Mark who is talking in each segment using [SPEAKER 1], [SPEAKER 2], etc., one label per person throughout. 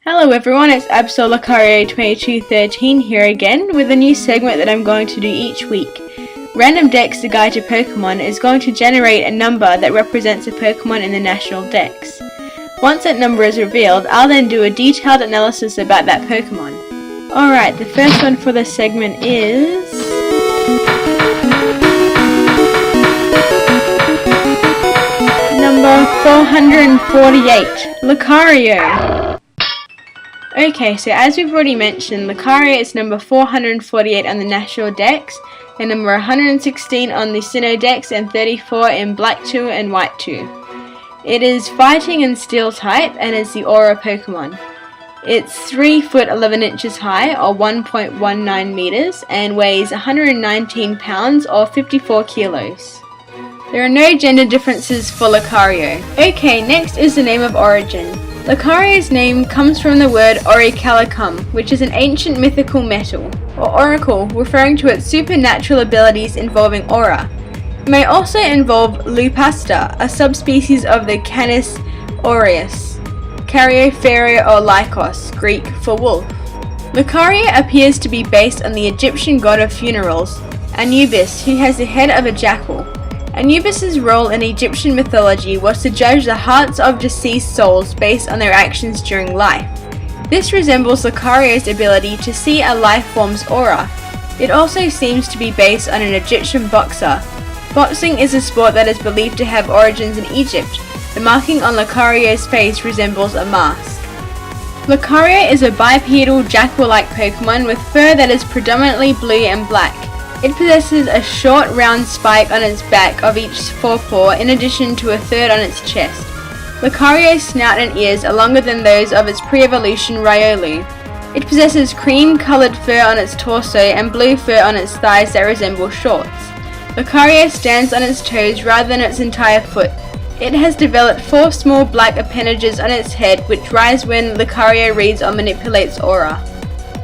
[SPEAKER 1] Hello everyone, it's Absol Lucario2213 here again with a new segment that I'm going to do each week. Random Dex, the guide to Pokemon, is going to generate a number that represents a Pokemon in the National Dex. Once that number is revealed, I'll then do a detailed analysis about that Pokemon. Alright, the first one for this segment is... number 448, Lucario. Okay, so as we've already mentioned, Lucario is number 448 on the National Dex, and number 116 on the Sinnoh Dex, and 34 in Black 2 and White 2. It is Fighting and Steel type, and is the Aura Pokemon. It's 3 foot 11 inches high, or 1.19 meters, and weighs 119 pounds, or 54 kilos. There are no gender differences for Lucario. Okay, next is the name of origin. Lucario's name comes from the word Orichalcum, which is an ancient mythical metal, or oracle, referring to its supernatural abilities involving aura. It may also involve Lupasta, a subspecies of the Canis aureus, Caryopharia or Lycos, Greek for wolf. Lucario appears to be based on the Egyptian god of funerals, Anubis, who has the head of a jackal. Anubis' role in Egyptian mythology was to judge the hearts of deceased souls based on their actions during life. This resembles Lucario's ability to see a life form's aura. It also seems to be based on an Egyptian boxer. Boxing is a sport that is believed to have origins in Egypt. The marking on Lucario's face resembles a mask. Lucario is a bipedal jackal-like Pokemon with fur that is predominantly blue and black. It possesses a short round spike on its back of each forepaw in addition to a third on its chest. Lucario's snout and ears are longer than those of its pre-evolution Riolu. It possesses cream-coloured fur on its torso and blue fur on its thighs that resemble shorts. Lucario stands on its toes rather than its entire foot. It has developed 4 small black appendages on its head which rise when Lucario reads or manipulates aura.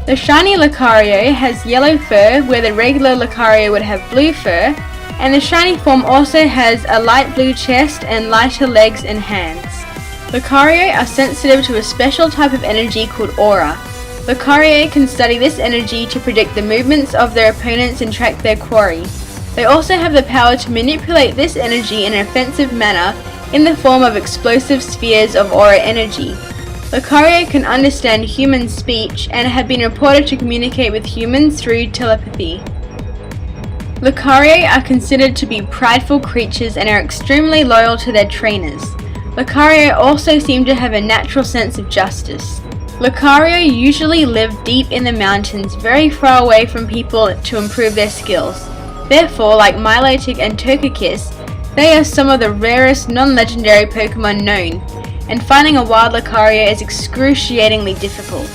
[SPEAKER 1] The shiny Lucario has yellow fur where the regular Lucario would have blue fur, and the shiny form also has a light blue chest and lighter legs and hands. Lucario are sensitive to a special type of energy called aura. Lucario can study this energy to predict the movements of their opponents and track their quarry. They also have the power to manipulate this energy in an offensive manner in the form of explosive spheres of aura energy. Lucario can understand human speech and have been reported to communicate with humans through telepathy. Lucario are considered to be prideful creatures and are extremely loyal to their trainers. Lucario also seem to have a natural sense of justice. Lucario usually live deep in the mountains, very far away from people to improve their skills. Therefore, like Milotic and Togekiss, they are some of the rarest non-legendary Pokemon known, and finding a wild Lucario is excruciatingly difficult.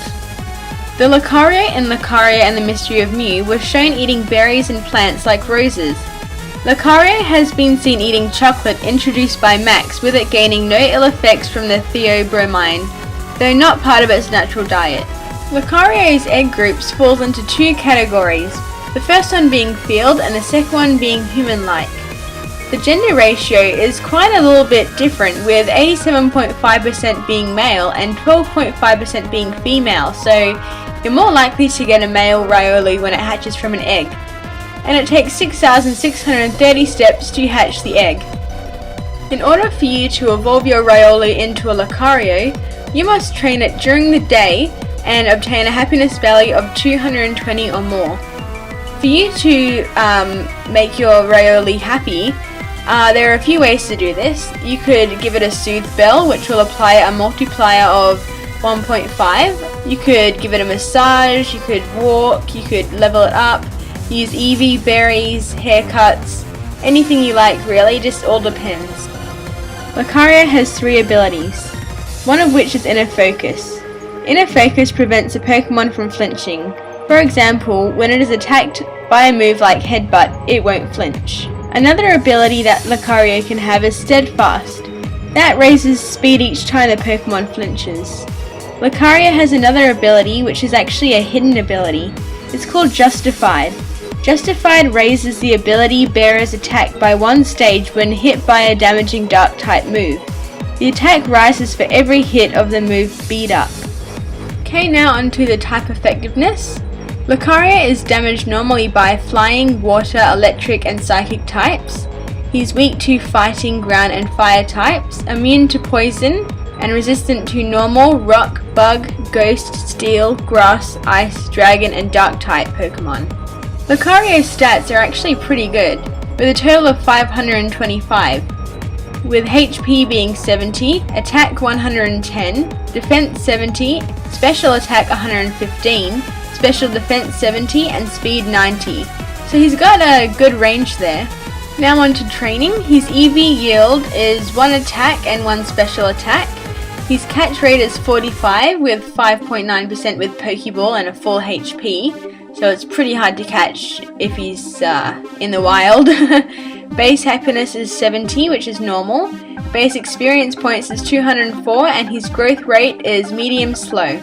[SPEAKER 1] The Lucario in Lucario and the Mystery of Mew was shown eating berries and plants like roses. Lucario has been seen eating chocolate introduced by Max, with it gaining no ill effects from the theobromine, though not part of its natural diet. Lucario's egg groups falls into 2 categories, the first one being field and the second one being human-like. The gender ratio is quite a little bit different, with 87.5% being male and 12.5% being female, so you're more likely to get a male Riolu when it hatches from an egg. And it takes 6,630 steps to hatch the egg. In order for you to evolve your Riolu into a Lucario, you must train it during the day and obtain a happiness value of 220 or more. For you to make your Riolu happy, there are a few ways to do this. You could give it a Soothe Bell, which will apply a multiplier of 1.5. You could give it a massage, you could walk, you could level it up, use Eevee berries, haircuts, anything you like really, just all depends. Lucario has 3 abilities, one of which is Inner Focus. Inner Focus prevents a Pokemon from flinching. For example, when it is attacked by a move like Headbutt, it won't flinch. Another ability that Lucario can have is Steadfast. That raises speed each time the Pokemon flinches. Lucario has another ability which is actually a hidden ability. It's called Justified. Justified raises the ability bearer's attack by 1 stage when hit by a damaging dark type move. The attack rises for every hit of the move Beat Up. Okay, now onto the type effectiveness. Lucario is damaged normally by flying, water, electric and psychic types. He's weak to fighting, ground and fire types, immune to poison, and resistant to normal, rock, bug, ghost, steel, grass, ice, dragon and dark type Pokemon. Lucario's stats are actually pretty good, with a total of 525, with HP being 70, attack 110, defense 70, special attack 115, special defense 70 and speed 90. So he's got a good range there. Now on to training. His EV yield is 1 attack and 1 special attack. His catch rate is 45 with 5.9% with Pokeball and a full HP. So it's pretty hard to catch if he's in the wild. Base happiness is 70, which is normal. Base experience points is 204 and his growth rate is medium slow.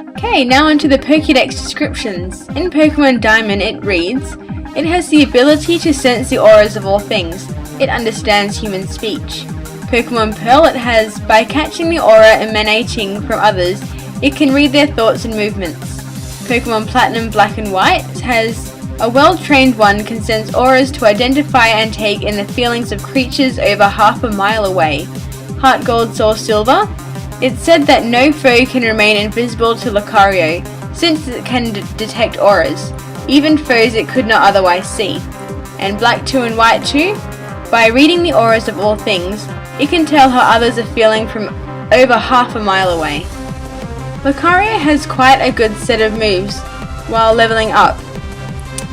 [SPEAKER 1] Okay, now onto the Pokédex descriptions. In Pokemon Diamond it reads, it has the ability to sense the auras of all things. It understands human speech. Pokemon Pearl it has, by catching the aura emanating from others, it can read their thoughts and movements. Pokemon Platinum Black and White has, a well-trained one can sense auras to identify and take in the feelings of creatures over half a mile away. Heart Gold Soul Silver, it's said that no foe can remain invisible to Lucario, since it can detect auras, even foes it could not otherwise see. And Black 2 and White 2, by reading the auras of all things, it can tell how others are feeling from over half a mile away. Lucario has quite a good set of moves while leveling up.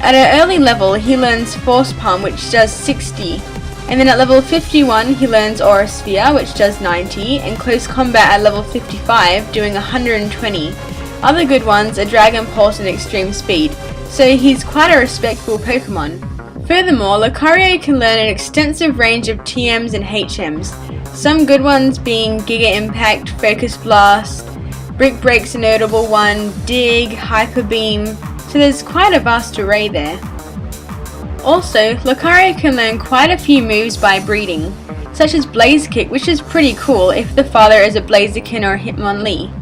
[SPEAKER 1] At an early level he learns Force Palm, which does 60, and then at level 51 he learns Aura Sphere, which does 90, and Close Combat at level 55 doing 120. Other good ones are Dragon Pulse and Extreme Speed, so he's quite a respectable Pokemon. Furthermore, Lucario can learn an extensive range of TMs and HMs, some good ones being Giga Impact, Focus Blast, Brick Break's a notable one, Dig, Hyper Beam, so there's quite a vast array there. Also, Lucario can learn quite a few moves by breeding, such as Blaze Kick, which is pretty cool if the father is a Blaziken or a Hitmonlee,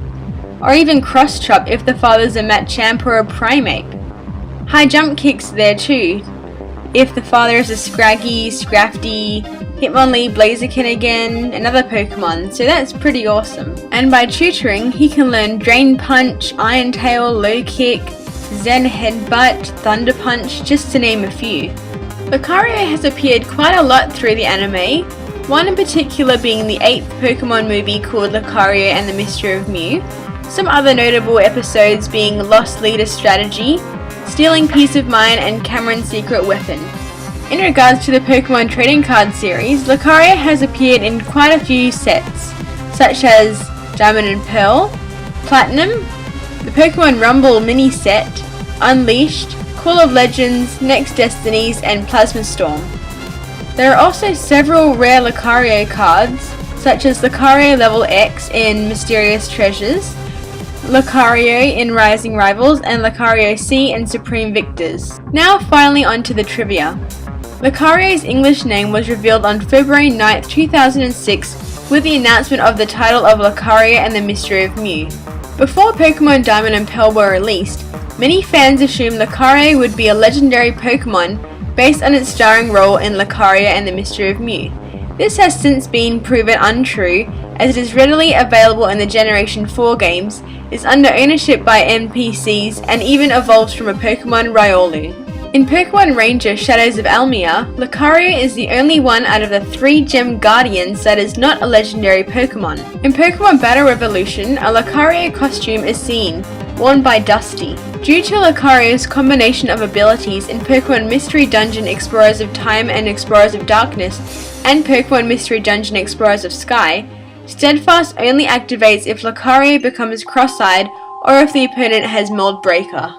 [SPEAKER 1] or even Cross Chop if the father's a Machamp or a Primeape. High Jump Kick's there too, if the father is a Scraggy, Scrafty, Hitmonlee, Blaziken again, and other Pokemon, so that's pretty awesome. And by tutoring, he can learn Drain Punch, Iron Tail, Low Kick, Zen Headbutt, Thunder Punch, just to name a few. Lucario has appeared quite a lot through the anime, one in particular being the 8th Pokemon movie called Lucario and the Mystery of Mew, some other notable episodes being Lost Leader Strategy, Stealing Peace of Mind and Cameron's Secret Weapon. In regards to the Pokemon Trading Card series, Lucario has appeared in quite a few sets, such as Diamond and Pearl, Platinum, the Pokemon Rumble mini set, Unleashed, Call of Legends, Next Destinies, and Plasma Storm. There are also several rare Lucario cards, such as Lucario Level X in Mysterious Treasures, Lucario in Rising Rivals, and Lucario C in Supreme Victors. Now finally onto the trivia. Lucario's English name was revealed on February 9th, 2006 with the announcement of the title of Lucario and the Mystery of Mew. Before Pokemon Diamond and Pearl were released, many fans assumed Lucario would be a legendary Pokemon based on its starring role in Lucario and the Mystery of Mew. This has since been proven untrue, as it is readily available in the Generation 4 games, is under ownership by NPCs, and even evolves from a Pokemon Riolu. In Pokemon Ranger Shadows of Almia, Lucario is the only one out of the 3 Gem Guardians that is not a legendary Pokemon. In Pokemon Battle Revolution, a Lucario costume is seen, worn by Dusty. Due to Lucario's combination of abilities in Pokemon Mystery Dungeon Explorers of Time and Explorers of Darkness, and Pokemon Mystery Dungeon Explorers of Sky, Steadfast only activates if Lucario becomes cross-eyed or if the opponent has Mold Breaker.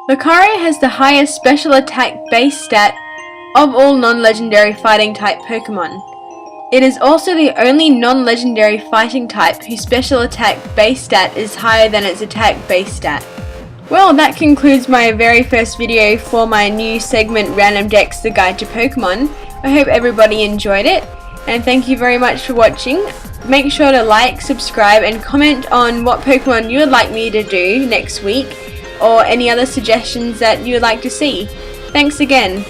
[SPEAKER 1] Lucario has the highest special attack base stat of all non-legendary fighting type Pokemon. It is also the only non-legendary fighting type whose special attack base stat is higher than its attack base stat. Well, that concludes my very first video for my new segment Random Dex, the Guide to Pokemon. I hope everybody enjoyed it, and thank you very much for watching. make sure to like, subscribe, and comment on what Pokemon you would like me to do next week, or any other suggestions that you would like to see. Thanks again.